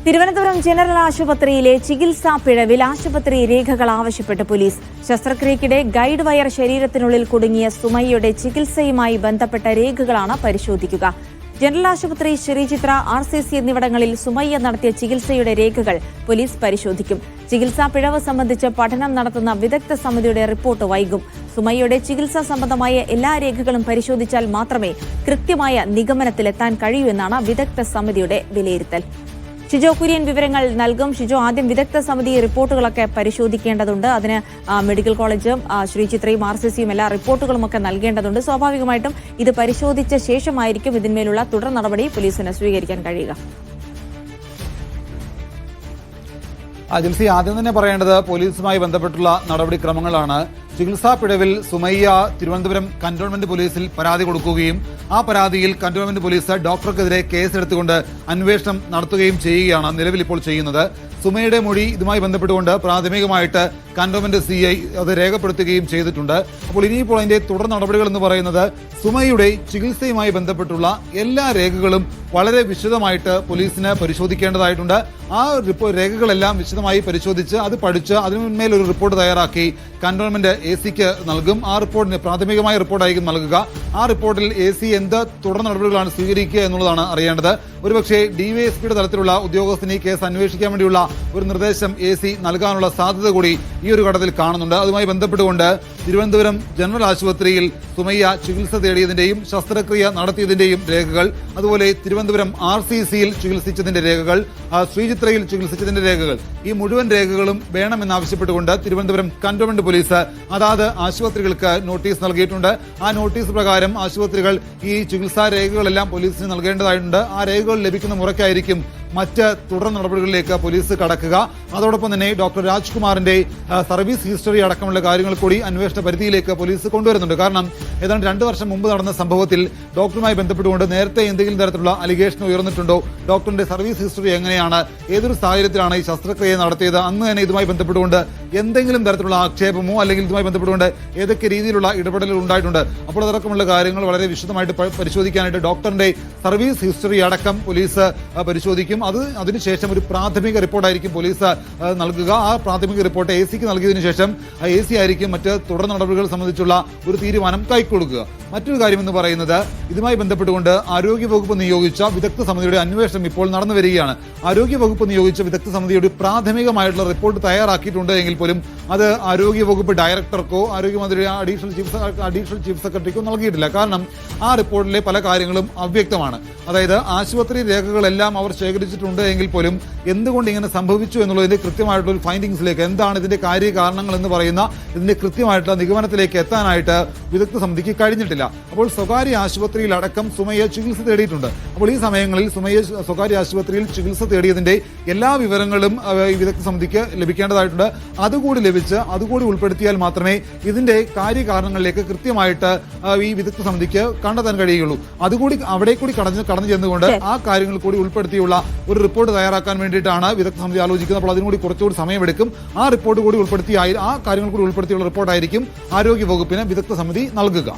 Thiruvananthapuram general ആശുപത്രിയിലെ ചികിത്സാ പിഴവിൽ ആശുപത്രി രേഖകൾ ആവശ്യപ്പെട്ട് പോലീസ്. ശസ്ത്രക്രിയയ്ക്കിടെ ഗൈഡ് വയർ ശരീരത്തിനുള്ളിൽ കുടുങ്ങിയ സുമയ്യയുടെ ചികിത്സയുമായി ബന്ധപ്പെട്ട രേഖകളാണ് പരിശോധിക്കുക. ജനറൽ ആശുപത്രി, ശ്രീചിത്ര, RCC എന്നിവിടങ്ങളിൽ സുമയ്യ നടത്തിയ ചികിത്സയുടെ രേഖകൾ പോലീസ് പരിശോധിക്കും. ചികിത്സാ പിഴവ് സംബന്ധിച്ച് പഠനം നടത്തുന്ന വിദഗ്ധ സമിതിയുടെ റിപ്പോർട്ട് വൈകും. സുമയ്യയുടെ ചികിത്സാ സംബന്ധമായ എല്ലാ രേഖകളും പരിശോധിച്ചാൽ മാത്രമേ കൃത്യമായ നിഗമനത്തിലെത്താൻ കഴിയൂ എന്നാണ് വിദഗ്ധ സമിതിയുടെ വിലയിരുത്തൽ. ഷിജോ കുര്യൻ വിവരങ്ങൾ നൽകും. ഷിജോ, ആദ്യം വിദഗ്ധ സമിതി റിപ്പോർട്ടുകളൊക്കെ പരിശോധിക്കേണ്ടതുണ്ട്. അതിന് മെഡിക്കൽ കോളേജും ശ്രീചിത്രയും RCCയും എല്ലാ റിപ്പോർട്ടുകളുമൊക്കെ നൽകേണ്ടതുണ്ട്. സ്വാഭാവികമായിട്ടും ഇത് പരിശോധിച്ച ശേഷമായിരിക്കും ഇതിന്മേലുള്ള തുടർ നടപടി പോലീസിന് സ്വീകരിക്കാൻ കഴിയുക. ജിൽസി, ആദ്യം തന്നെ പറയേണ്ടത് പോലീസുമായി ബന്ധപ്പെട്ടുള്ള നടപടിക്രമങ്ങളാണ്. ചികിത്സാ പിഴവിൽ സുമയ്യ തിരുവനന്തപുരം കന്റോൺമെന്റ് പോലീസിൽ പരാതി കൊടുക്കുകയും ആ പരാതിയിൽ കന്റോൺമെന്റ് പോലീസ് ഡോക്ടർക്കെതിരെ കേസെടുത്തുകൊണ്ട് അന്വേഷണം നടത്തുകയും ചെയ്യുകയാണ് നിലവിൽ ഇപ്പോൾ ചെയ്യുന്നത്. സുമയുടെ മൊഴി ഇതുമായി ബന്ധപ്പെട്ടുകൊണ്ട് പ്രാഥമികമായിട്ട് കന്റോൺമെന്റ് CI അത് രേഖപ്പെടുത്തുകയും ചെയ്തിട്ടുണ്ട്. അപ്പോൾ ഇനിയിപ്പോൾ അതിന്റെ തുടർ നടപടികൾ എന്ന് പറയുന്നത് സുമയുടെ ചികിത്സയുമായി ബന്ധപ്പെട്ടുള്ള എല്ലാ രേഖകളും വളരെ വിശദമായിട്ട് പോലീസിന് പരിശോധിക്കേണ്ടതായിട്ടുണ്ട്. ആ രേഖകളെല്ലാം വിശദമായി പരിശോധിച്ച് അത് പഠിച്ച് അതിന്മേൽ ഒരു റിപ്പോർട്ട് തയ്യാറാക്കി കന്റോൺമെന്റ് AC-ക്ക് നൽകും. ആ റിപ്പോർട്ടിന് പ്രാഥമികമായ റിപ്പോർട്ടായിരിക്കും നൽകുക. ആ റിപ്പോർട്ടിൽ AC എന്ത് തുടർ നടപടികളാണ് സ്വീകരിക്കുക എന്നുള്ളതാണ് അറിയേണ്ടത്. ഒരുപക്ഷെ DYSPയുടെ തലത്തിലുള്ള ഉദ്യോഗസ്ഥന് ഈ കേസ് അന്വേഷിക്കാൻ വേണ്ടിയുള്ള ഒരു നിർദ്ദേശം AC നൽകാനുള്ള സാധ്യത കൂടി ഈ ഒരു ഘട്ടത്തിൽ കാണുന്നുണ്ട്. അതുമായി ബന്ധപ്പെട്ടുകൊണ്ട് തിരുവനന്തപുരം ജനറൽ ആശുപത്രിയിൽ സുമയ്യ ചികിത്സ തേടിയതിന്റെയും ശസ്ത്രക്രിയ നടത്തിയതിന്റെയും രേഖകൾ, അതുപോലെ തിരുവനന്തപുരം RCCയിൽ ചികിത്സിച്ചതിന്റെ രേഖകൾ, ശ്രീചിത്രയിൽ ചികിത്സിച്ചതിന്റെ രേഖകൾ, ഈ മുഴുവൻ രേഖകളും വേണമെന്നാവശ്യപ്പെട്ടുകൊണ്ട് തിരുവനന്തപുരം കന്റോൺമെന്റ് പോലീസ് അതാത് ആശുപത്രികൾക്ക് നോട്ടീസ് നൽകിയിട്ടുണ്ട്. ആ നോട്ടീസ് പ്രകാരം ആശുപത്രികൾ ഈ ചികിത്സാ രേഖകളെല്ലാം പോലീസിന് നൽകേണ്ടതായിട്ടുണ്ട്. ആ രേഖകൾ ലഭിക്കുന്ന മുറയ്ക്കായിരിക്കും മറ്റ് തുടർ നടപടികളിലേക്ക് പോലീസ് കടക്കുക. അതോടൊപ്പം തന്നെ ഡോക്ടർ രാജ്കുമാറിന്റെ സർവീസ് ഹിസ്റ്ററി അടക്കമുള്ള കാര്യങ്ങൾ കൂടി അന്വേഷണ പരിധിയിലേക്ക് പോലീസ് കൊണ്ടുവരുന്നുണ്ട്. കാരണം ഏതാണ്ട് 2 വർഷം മുമ്പ് നടന്ന സംഭവത്തിൽ ഡോക്ടറുമായി ബന്ധപ്പെട്ടുകൊണ്ട് നേരത്തെ എന്തെങ്കിലും തരത്തിലുള്ള അലിഗേഷൻ ഉയർന്നിട്ടുണ്ടോ, ഡോക്ടറിന്റെ സർവീസ് ഹിസ്റ്ററി എങ്ങനെയാണ്, ഏതൊരു സാഹചര്യത്തിലാണ് ഈ ശസ്ത്രക്രിയ നടത്തിയത്, അന്ന് തന്നെ ഇതുമായി ബന്ധപ്പെട്ടുകൊണ്ട് എന്തെങ്കിലും തരത്തിലുള്ള ആക്ഷേപമോ അല്ലെങ്കിൽ ഇതുമായി ബന്ധപ്പെട്ടുകൊണ്ട് ഏതൊക്കെ രീതിയിലുള്ള ഇടപെടലുകൾ ഉണ്ടായിട്ടുണ്ട്, അപ്പോൾ അതടക്കമുള്ള കാര്യങ്ങൾ വളരെ വിശദമായിട്ട് പരിശോധിക്കാനായിട്ട് ഡോക്ടറിന്റെ സർവീസ് ഹിസ്റ്ററി അടക്കം പോലീസ് പരിശോധിക്കും. അതിനുശേഷം ഒരു പ്രാഥമിക റിപ്പോർട്ടായിരിക്കും പോലീസ് നൽകുക. ആ പ്രാഥമിക റിപ്പോർട്ട് AC-ക്ക് നൽകിയതിനു ശേഷം AC ആയിരിക്കും മറ്റ് തുടർ നടപടികൾ സംബന്ധിച്ചുള്ള ഒരു തീരുമാനം കൈക്കൊള്ളുക. മറ്റൊരു കാര്യം എന്ന് പറയുന്നത് ഇതുമായി ബന്ധപ്പെട്ടുകൊണ്ട് ആരോഗ്യവകുപ്പ് നിയോഗിച്ച വിദഗ്ധ സമിതിയുടെ അന്വേഷണം ഇപ്പോൾ നടന്നു വരികയാണ്. ആരോഗ്യവകുപ്പ് നിയോഗിച്ച വിദഗ്ധ സമിതിയുടെ പ്രാഥമികമായിട്ടുള്ള റിപ്പോർട്ട് തയ്യാറാക്കിയിട്ടുണ്ട് എങ്കിൽ പോലും അത് ആരോഗ്യവകുപ്പ് ഡയറക്ടർക്കോ ആരോഗ്യമന്ത്രിയുടെ അഡീഷണൽ ചീഫ് സെക്രട്ടറിക്കോ നൽകിയിട്ടില്ല. കാരണം ആ റിപ്പോർട്ടിലെ പല കാര്യങ്ങളും അവ്യക്തമാണ്. അതായത് ആശുപത്രി രേഖകളെല്ലാം അവർ ശേഖരിച്ചിട്ടുണ്ട് എങ്കിൽ പോലും എന്തുകൊണ്ട് ഇങ്ങനെ സംഭവിച്ചു എന്നുള്ളതിന്റെ കൃത്യമായിട്ടുള്ള ഫൈൻഡിങ്സിലേക്ക്, എന്താണ് ഇതിന്റെ കാര്യകാരണങ്ങൾ എന്ന് പറയുന്ന ഇതിന്റെ കൃത്യമായിട്ടുള്ള നിഗമനത്തിലേക്ക് എത്താനായിട്ട് വിദഗ്ധ സമിതിക്ക് കഴിഞ്ഞിട്ടില്ല. അപ്പോൾ സ്വകാര്യ ആശുപത്രിയിൽ അടക്കം സുമയ്യ ചികിത്സ തേടിയിട്ടുണ്ട്. അപ്പോൾ ഈ സമയങ്ങളിൽ സുമയ്യ സ്വകാര്യ ആശുപത്രിയിൽ ചികിത്സ തേടിയതിന്റെ എല്ലാ വിവരങ്ങളും ഈ വിദഗ്ധ സമിതിക്ക് ലഭിക്കേണ്ടതായിട്ടുണ്ട്. അതുകൂടി ഉൾപ്പെടുത്തിയാൽ മാത്രമേ ഇതിന്റെ കാര്യകാരണങ്ങളിലേക്ക് കൃത്യമായിട്ട് ഈ വിദഗ്ധ സമിതിക്ക് കണ്ടെത്താൻ കഴിയുകയുള്ളൂ. അതുകൂടി അവിടെ കൂടി കടന്നു ചെന്നുകൊണ്ട് ആ കാര്യങ്ങൾ കൂടി ഉൾപ്പെടുത്തിയുള്ള ഒരു റിപ്പോർട്ട് തയ്യാറാക്കാൻ വേണ്ടിയിട്ടാണ് വിദഗ്ധ സമിതി ആലോചിക്കുന്നത്. അപ്പോൾ അതിനുകൂടി കുറച്ചുകൂടി സമയമെടുക്കും. ആ റിപ്പോർട്ട് കൂടി ഉൾപ്പെടുത്തി ആ കാര്യങ്ങൾ കൂടി ഉൾപ്പെടുത്തിയുള്ള റിപ്പോർട്ടായിരിക്കും ആരോഗ്യ വകുപ്പിന് വിദഗ്ധ സമിതി നൽകുക.